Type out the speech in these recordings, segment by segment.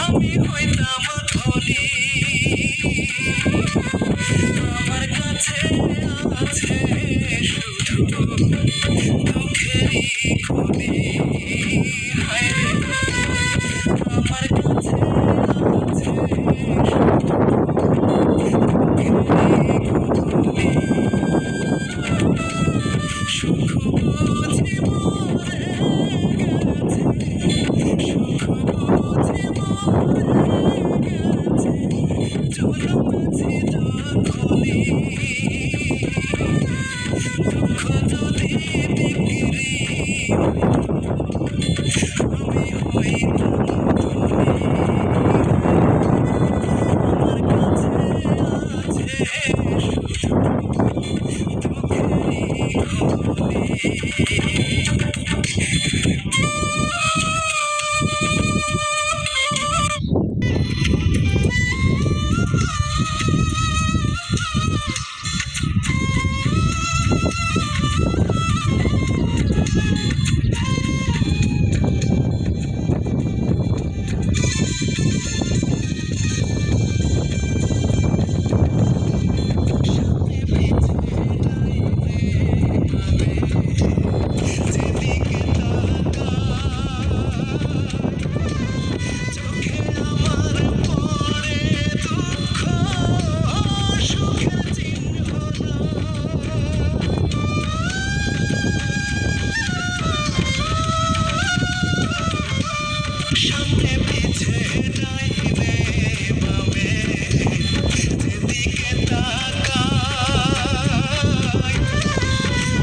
আমি হইতাম ধনী, আমার কাছে আছে শুধু দুঃখেরই খনি। হায়রে আমার কাছে আছে শুধু দুঃখেরই খনি। সুখ বুঝি মরে গেছে, সুখ বুঝি মরে গেছে, জন্মেছি যখনই। দুঃখ যদি বিক্রি হইতো আমি হইতাম ধনী। আমার কাছে আছে শুধু দুঃখেরই সামনে পিছে ডাইনে বামে যেদিকে তাকাই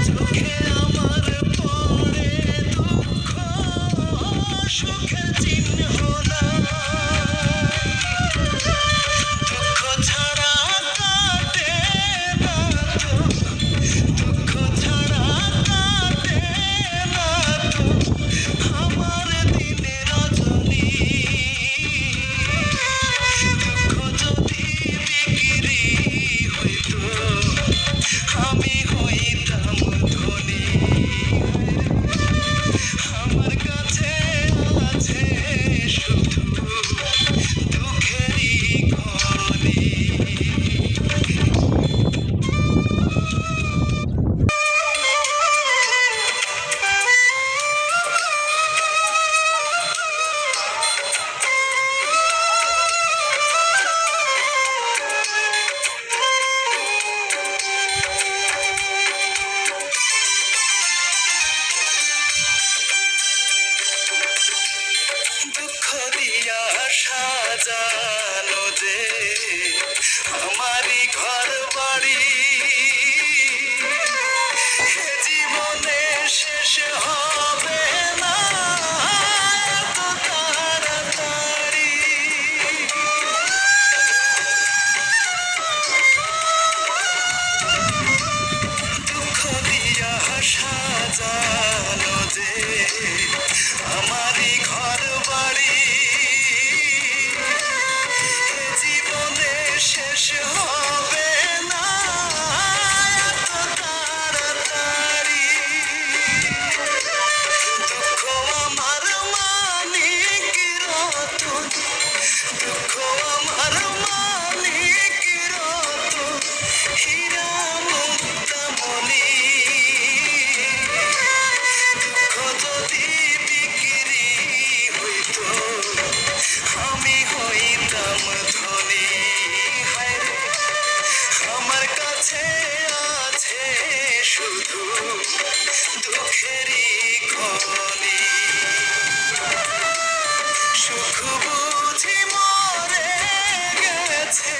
চোখে আমার পড়ে দুঃখ সুখের চিহ্ন নাই। দুঃখ ছাড়া কাটে না তো, দুঃখ ছাড়া কাটে না তো আমার দিনে রজনী। দুঃখ যদি বিক্রি হইতো আমি হইতাম ধনী। আমার কাছে আছে শুধু দুঃখেরই খনি। দুঃখ দিয়া সাজানো যে আমারই ঘর বাড়ি, এ জীবনে শেষ হবে না এত তাড়াতাড়ি। দুঃখ দিয়া সাজানো যে আমারই ঘর বাড়ি, জীবনে শেষ হবে না এত তাড়াতাড়ি। দুঃখ আমার মানিক রতন, দুঃখ আমার মানিক রতন, হীরা মুক্তা মণি। দুঃখ যদি বিক্রি হইতো আমি হইতাম ধনী। হায়রে আমার কাছে আছে শুধু দুঃখেরই খনি। সুখ বুঝি মরে গেছে,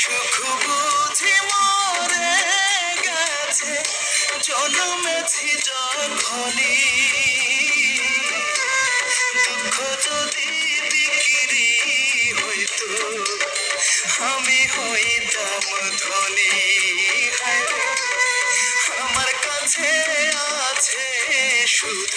সুখ বুঝি মরে গেছে, জন্মেছি যখনই। দুঃখ যদি বিক্রি হইতো আমি হইতাম ধনী। হায়রে শুধু